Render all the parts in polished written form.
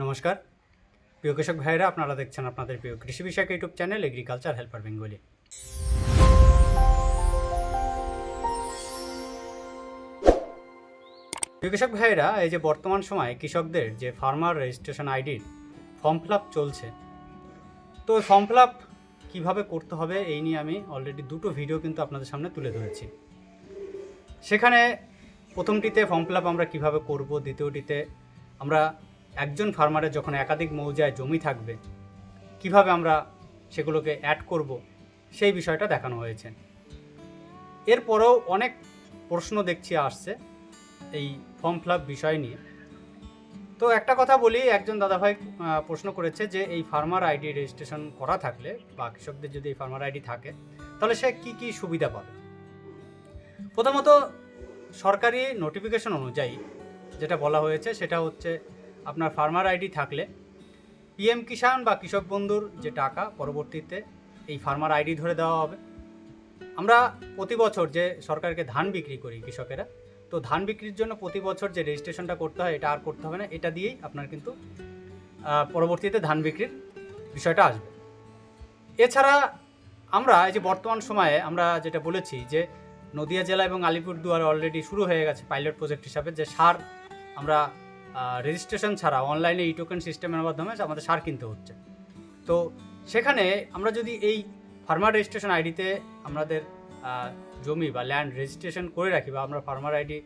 নমস্কার প্রিয় কৃষক ভাইরা, আপনারা দেখছেন আপনাদের প্রিয় কৃষি বিষয়ক YouTube channel agriculture helper Bengali. প্রিয় কৃষক ভাইরা, এই যে বর্তমান সময়ে কৃষকদের যে ফার্মার রেজিস্ট্রেশন আইডির ফর্ম ফিল আপ চলছে, তো ওই ফর্ম ফিল আপ কীভাবে করতে হবে এই নিয়ে আমি অলরেডি দুটো ভিডিও কিন্তু আপনাদের সামনে তুলে ধরেছি। সেখানে প্রথমটিতে ফর্ম ফিল আপ আমরা কীভাবে করব, দ্বিতীয়টিতে আমরা একজন ফার্মারের যখন একাধিক মৌজায় জমি থাকবে কিভাবে আমরা সেগুলোকে অ্যাড করব সেই বিষয়টা দেখানো হয়েছে। এরপরেও অনেক প্রশ্ন দেখছি আসছে এই ফর্ম ফিল আপ বিষয় নিয়ে। তো একটা কথা বলি, একজন দাদাভাই প্রশ্ন করেছে যে এই ফার্মার আইডি রেজিস্ট্রেশন করা থাকলে বা কৃষকদের যদি এই ফার্মার আইডি থাকে তাহলে সে কি কি সুবিধা পাবে। প্রথমত সরকারি নোটিফিকেশন অনুযায়ী যেটা বলা হয়েছে সেটা হচ্ছে আপনার ফার্মার আইডি থাকলে পিএম কিষাণ বা কৃষক বন্ধুর যে টাকা পরবর্তীতে এই ফার্মার আইডি ধরে দেওয়া হবে। আমরা প্রতি বছর যে সরকারকে ধান বিক্রি করি কৃষকেরা, তো ধান বিক্রির জন্য প্রতি বছর যে রেজিস্ট্রেশনটা করতে হয় এটা আর করতে হবে না, এটা দিয়েই আপনার কিন্তু পরবর্তীতে ধান বিক্রির বিষয়টা আসবে। এছাড়া আমরা এই যে বর্তমান সময়ে আমরা যেটা বলেছি যে নদিয়া জেলা এবং আলিপুরদুয়ারে অলরেডি শুরু হয়ে গেছে পাইলট প্রজেক্ট হিসাবে, যে সার আমরা রেজিস্ট্রেশন ছাড়া অনলাইনে ই টোকেন সিস্টেমের মাধ্যমে আমাদের সার কিনতে হচ্ছে। তো সেখানে আমরা যদি এই ফার্মার রেজিস্ট্রেশন আইডিতে আমাদের জমি বা ল্যান্ড রেজিস্ট্রেশন করে রাখি বা আমরা ফার্মার আইডি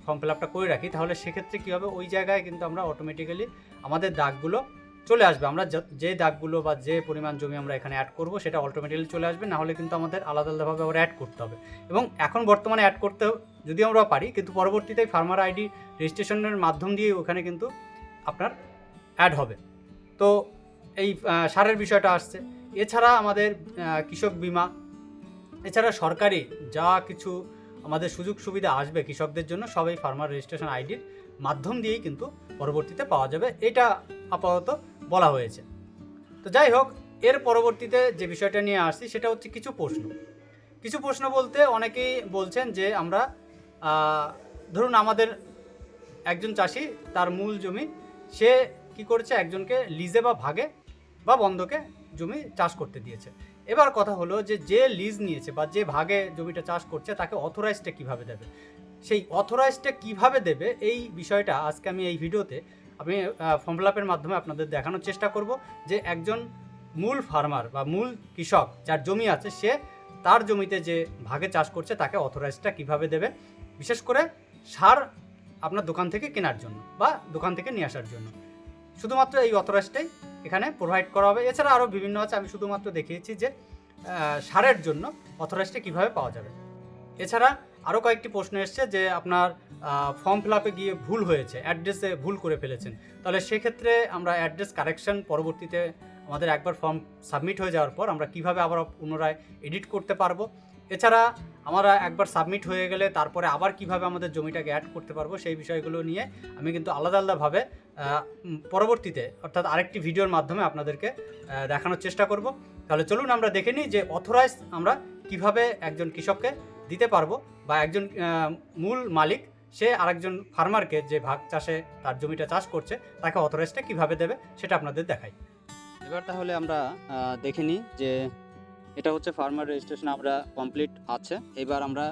ফর্ম ফিল আপটা করে রাখি, তাহলে সেক্ষেত্রে কী হবে, ওই জায়গায় কিন্তু আমরা অটোমেটিক্যালি আমাদের দাগগুলো চলে আসবে। আমরা যে দাগগুলো বা যে পরিমাণ জমি আমরা এখানে অ্যাড করব সেটা অটোমেটিক্যালি চলে আসবে, না হলে কিন্তু আমাদের আলাদা আলাদাভাবে আবার অ্যাড করতে হবে। এবং এখন বর্তমানে অ্যাড করতে যদি আমরা পারি, কিন্তু পরবর্তীতে ফার্মার আইডি রেজিস্ট্রেশনের মাধ্যম দিয়ে ওখানে কিন্তু আপনার অ্যাড হবে। তো এই সারের বিষয়টা আসছে। এছাড়া আমাদের কৃষক বিমা, এছাড়া সরকারি যা কিছু আমাদের সুযোগ সুবিধা আসবে কৃষকদের জন্য সব এই ফার্মার রেজিস্ট্রেশন আইডির মাধ্যম দিয়েই কিন্তু পরবর্তীতে পাওয়া যাবে, এটা আপাতত বলা হয়েছে। তো যাই হোক, এর পরবর্তীতে যে বিষয়টা নিয়ে আসছি সেটা হচ্ছে কিছু প্রশ্ন বলতে অনেকেই বলছেন যে আমরা ধরুন আমাদের একজন চাষি তার মূল জমি সে কি করেছে, একজনকে লিজে বা ভাগে বা বন্ধকে জমি চাষ করতে দিয়েছে। এবার কথা হলো যে লিজ নিয়েছে বা যে ভাগে জমিটা চাষ করছে তাকে অথরাইজটা কিভাবে দেবে, সেই অথরাইজটা কিভাবে দেবে এই বিষয়টা আজকে আমি এই ভিডিওতে আমি ফর্ম ফিল আপের মাধ্যমে আপনাদের দেখানোর চেষ্টা করব। যে একজন মূল ফার্মার বা মূল কৃষক যার জমি আছে সে তার জমিতে যে ভাগে চাষ করছে তাকে অথরাইজটা কিভাবে দেবে, বিশেষ করে সার আপনার দোকান থেকে কেনার জন্য বা দোকান থেকে নিয়ে আসার জন্য। শুধুমাত্র এই অথরাইজটাই এখানে প্রোভাইড করা হবে। এছাড়া আরও বিভিন্ন আছে, আমি শুধুমাত্র দেখিয়েছি যে সারের জন্য অথরাইজটা কীভাবে পাওয়া যাবে। এছাড়া আরও কয়েকটি প্রশ্ন এসছে যে আপনার ফর্ম ফিল আপে গিয়ে ভুল হয়েছে, অ্যাড্রেসে ভুল করে ফেলেছেন, তাহলে সেক্ষেত্রে আমরা অ্যাড্রেস কারেকশন পরবর্তীতে আমাদের একবার ফর্ম সাবমিট হয়ে যাওয়ার পর আমরা কিভাবে আবার পুনরায় এডিট করতে পারবো। এছাড়া আমরা একবার সাবমিট হয়ে গেলে তারপরে আবার কিভাবে আমাদের জমিটাকে অ্যাড করতে পারবো সেই বিষয়গুলো নিয়ে আমি কিন্তু আলাদা আলাদাভাবে পরবর্তীতে অর্থাৎ আরেকটি ভিডিওর মাধ্যমে আপনাদেরকে দেখানোর চেষ্টা করব। তাহলে চলুন আমরা দেখে নিই যে অথরাইজ আমরা কিভাবে একজন কৃষককে দিতে পারবো বা একজন মূল মালিক সে আরেকজন ফার্মারকে যে ভাগ চাষে তার জমিটা চাষ করছে তাকে অথরাইজটা কিভাবে দেবে সেটা আপনাদের দেখাই। এবার তাহলে আমরা দেখে নিই যে এটা হচ্ছে ফার্মার রেজিস্ট্রেশন আমরা কমপ্লিট আছে। এবার আমরা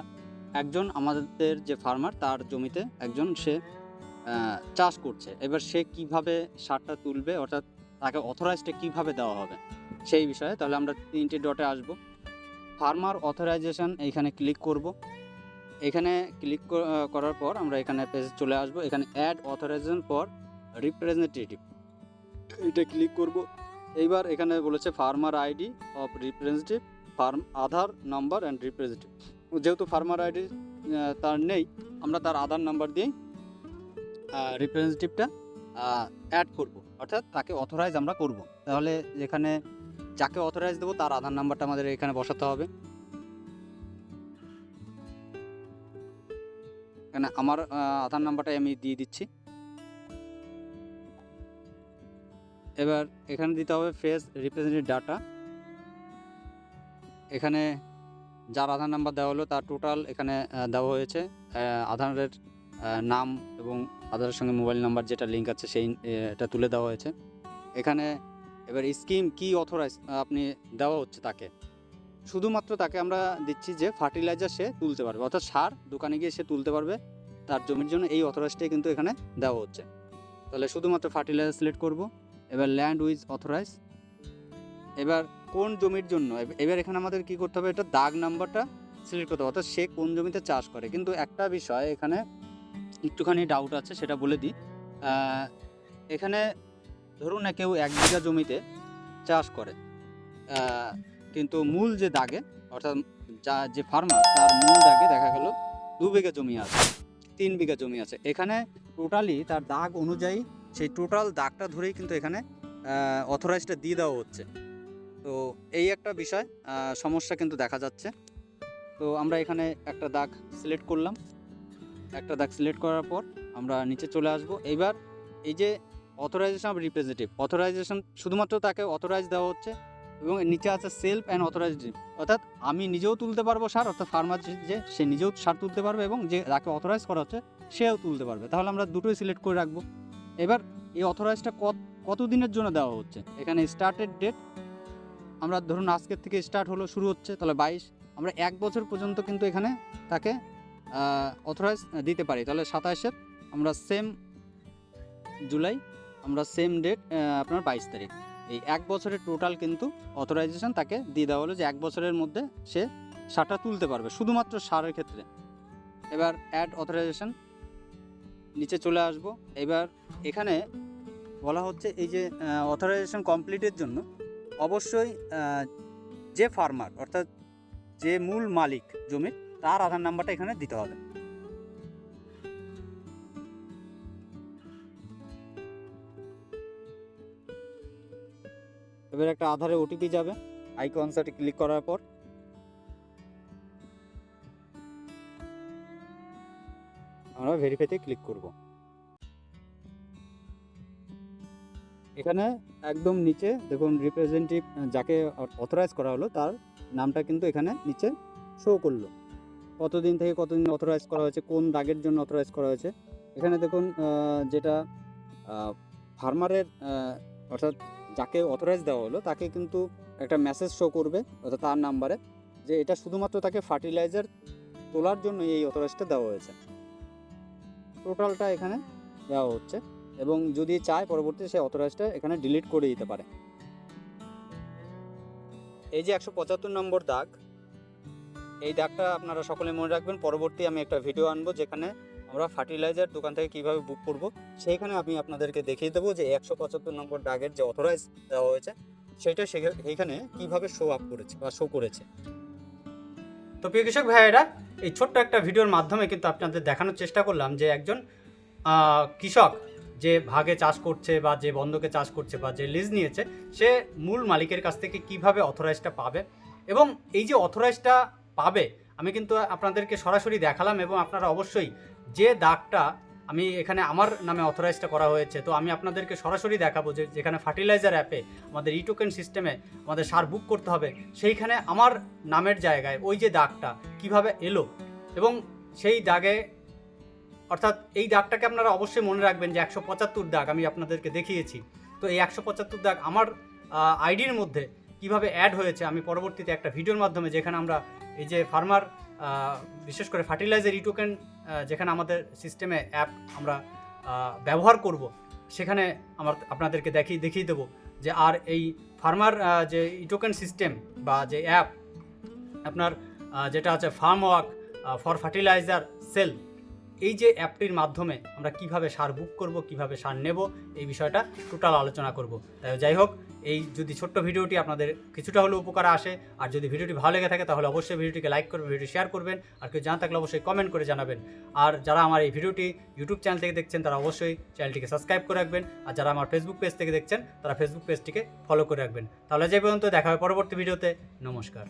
একজন আমাদের যে ফার্মার তার জমিতে একজন সে চাষ করছে, এবার সে কিভাবে সারটা তুলবে অর্থাৎ তাকে অথরাইজটা কিভাবে দেওয়া হবে সেই বিষয়ে। তাহলে আমরা 3টে ডটে আসব, ফার্মার অথরাইজেশন এইখানে ক্লিক করব। এখানে ক্লিক করার পর আমরা এখানে পেজে চলে আসব। এখানে অ্যাড অথরাইজেশন ফর রিপ্রেজেন্টেটিভ এটা ক্লিক করব। এইবার এখানে বলেছে farmer ID of representative, Aadhaar number and representative. যেহেতু ফার্মার আইডি তার নেই, আমরা তার আধার নাম্বার দিয়েই রিপ্রেজেন্টেটিভটা অ্যাড করব, অর্থাৎ তাকে অথরাইজ আমরা করব। তাহলে এখানে যাকে অথরাইজ দেবো তার আধার নাম্বারটা আমাদের এখানে বসাতে হবে। এখানে আমার আধার নাম্বারটাই আমি দিয়ে দিচ্ছি। এবার এখানে দিতে হবে ফেস রিপ্রেজেন্টেটিভ ডাটা। এখানে যার আধার নাম্বার দেওয়া হলো তার টোটাল এখানে দেওয়া হয়েছে, আধারের নাম এবং আধারের সঙ্গে মোবাইল নাম্বার যেটা লিঙ্ক আছে সেই এটা তুলে দেওয়া হয়েছে। এখানে এবার স্কিম কি অথরাইজ আপনি দেওয়া হচ্ছে তাকে, শুধুমাত্র তাকে আমরা দিচ্ছি যে ফার্টিলাইজার সে তুলতে পারবে, অর্থাৎ সার দোকানে গিয়ে সে তুলতে পারবে তার জমির জন্য এই অথরাইজটাই কিন্তু এখানে দেওয়া হচ্ছে। তাহলে শুধুমাত্র ফার্টিলাইজার সিলেক্ট করব। এবার ল্যান্ড উইজ অথরাইজ, এবার কোন জমির জন্য, এবার এখানে আমাদের কি করতে হবে, এটা দাগ নাম্বারটা সিলেক্ট করতে হবে, অর্থাৎ সে কোন জমিতে চাষ করে। কিন্তু একটা বিষয় এখানে একটুখানি ডাউট আছে, সেটা বলে দিই। এখানে ধরুন না কেউ 1 বিঘা জমিতে চাষ করে, কিন্তু মূল যে দাগে, অর্থাৎ যে ফার্মার তার মূল দাগে দেখা গেল 2 বিঘা জমি আছে, 3 বিঘা জমি আছে। এখানে টোটালি তার দাগ অনুযায়ী সেই টোটাল দাগটা ধরেই কিন্তু এখানে অথরাইজটা দিয়ে দেওয়া হচ্ছে। তো এই একটা বিষয় সমস্যা কিন্তু দেখা যাচ্ছে। তো আমরা এখানে একটা দাগ সিলেক্ট করলাম, একটা দাগ সিলেক্ট করার পর আমরা নিচে চলে আসব। এবার এই যে অথরাইজেশন অফ রিপ্রেজেন্টেটিভ, অথরাইজেশন শুধুমাত্র তাকে অথরাইজ দেওয়া হচ্ছে, এবং নিচে আছে সেলফ অ্যান্ড অথরাইজড, অর্থাৎ আমি নিজেও তুলতে পারবো সার, অর্থাৎ ফার্মার যে সে নিজেও সার তুলতে পারবে এবং যে যাকে অথরাইজ করা হচ্ছে সেও তুলতে পারবে। তাহলে আমরা দুটোই সিলেক্ট করে রাখবো। এবার এই অথরাইজটা কত দিনের জন্য দেওয়া হচ্ছে, এখানে স্টার্টেড ডেট আমরা ধরুন আজকের থেকে স্টার্ট হলো, শুরু হচ্ছে, তাহলে 22, আমরা 1 বছর পর্যন্ত কিন্তু এখানে তাকে অথরাইজ দিতে পারি। তাহলে 27-এর আমরা সেম জুলাই, আমরা সেম ডেট আপনার 22 তারিখ, এই 1 বছরের টোটাল কিন্তু অথরাইজেশন তাকে দিয়ে দেওয়া হলো যে 1 বছরের মধ্যে সে সারটা তুলতে পারবে শুধুমাত্র সারের ক্ষেত্রে। এবার অ্যাড অথরাইজেশন, নিচে চলে আসব। এবার এখানে বলা হচ্ছে এই যে অথরাইজেশন কমপ্লিটের জন্য অবশ্যই যে ফার্মার, অর্থাৎ যে মূল মালিক জমির, তার আধার নাম্বারটা এখানে দিতে হবে। এবার একটা আধারে ওটিপি যাবে, আইকনসাটে ক্লিক করার পর আমরা ভেরিফাইতে ক্লিক করব। এখানে একদম নিচে দেখুন রিপ্রেজেন্টেটিভ যাকে অথরাইজ করা হলো তার নামটা কিন্তু এখানে নিচে শো করলো, কতদিন থেকে কতদিন অথরাইজ করা হয়েছে, কোন দাগের জন্য অথরাইজ করা হয়েছে। এখানে দেখুন যেটা ফার্মারের অর্থাৎ যাকে অথরাইজ দেওয়া হলো তাকে কিন্তু একটা মেসেজ শো করবে, অর্থাৎ তার নাম্বারে, যে এটা শুধুমাত্র তাকে ফার্টিলাইজার তোলার জন্য এই অথরাইজটা দেওয়া হয়েছে। টোটালটা এখানে দেওয়া হচ্ছে, এবং যদি চায় পরবর্তীতে সেই অথরাইজটা এখানে ডিলিট করে দিতে পারে। এই যে 175 নম্বর দাগ, এই দাগটা আপনারা সকলে মনে রাখবেন। পরবর্তী আমি একটা ভিডিও আনবো যেখানে আমরা ফার্টিলাইজার দোকান থেকে কীভাবে বুক করব, সেইখানে আমি আপনাদেরকে দেখিয়ে দেবো যে 175 নম্বর দাগের যে অথরাইজ দেওয়া হয়েছে সেটা সেইখানে কীভাবে শো আপ করেছে বা শো করেছে। তো প্রিয় কৃষক ভাইয়েরা, এই ছোট্ট একটা ভিডিওর মাধ্যমে কিন্তু আপনাদের দেখানোর চেষ্টা করলাম যে একজন কৃষক যে ভাগে চাষ করছে বা যে বন্ধকে চাষ করছে বা যে লিজ নিয়েছে, সে মূল মালিকের কাছ থেকে কিভাবে অথরাইজটা পাবে, এবং এই যে অথরাইজটা পাবে আমি কিন্তু আপনাদেরকে সরাসরি দেখালাম। এবং আপনারা অবশ্যই যে দাগটা আমি এখানে আমার নামে অথরাইজটা করা হয়েছে, তো আমি আপনাদেরকে সরাসরি দেখাবো যে যেখানে ফার্টিলাইজার অ্যাপে আমাদের টোকেন সিস্টেমে আমাদের সার বুক করতে হবে, সেইখানে আমার নামের জায়গায় ওই যে দাগটা কিভাবে এলো, এবং সেই দাগে, অর্থাৎ এই দাগটাকে আপনারা অবশ্যই মনে রাখবেন যে 175 দাগ আমি আপনাদেরকে দেখিয়েছি। তো এই 175 দাগ আমার আইডির মধ্যে কিভাবে অ্যাড হয়েছে আমি পরবর্তীতে একটা ভিডিওর মাধ্যমে, যেখানে আমরা এই যে ফার্মার বিশেষ করে ফার্টিলাইজার টোকেন যেখানে আমাদের সিস্টেমে অ্যাপ আমরা ব্যবহার করব, সেখানে আপনাদেরকে দেখিয়ে দেবো যে আর এই ফার্মার যে টোকেন সিস্টেম বা যে অ্যাপ আপনার যেটা আছে farm work for fertiliser sale, এই যে অ্যাপটির মাধ্যমে আমরা কিভাবে সার বুক করব, কিভাবে সার নেব, এই বিষয়টা টোটাল আলোচনা করব। তাই যাই হোক, এই যদি ছোট্ট ভিডিওটি আপনাদের কিছুটা হলেও উপকারে আসে, আর যদি ভিডিওটি ভালো লেগে থাকে তাহলে অবশ্যই ভিডিওটিকে লাইক করবেন, ভিডিওটি শেয়ার করবেন, আর কেউ জানা থাকলে অবশ্যই কমেন্ট করে জানাবেন। আর যারা আমার এই ভিডিওটি ইউটিউব চ্যানেল থেকে দেখছেন তারা অবশ্যই চ্যানেলটিকে সাবস্ক্রাইব করে রাখবেন, আর যারা আমার ফেসবুক পেজ থেকে দেখছেন তারা ফেসবুক পেজটিকে ফলো করে রাখবেন। তাহলে যে পর্যন্ত দেখা হবে পরবর্তী ভিডিওতে। নমস্কার।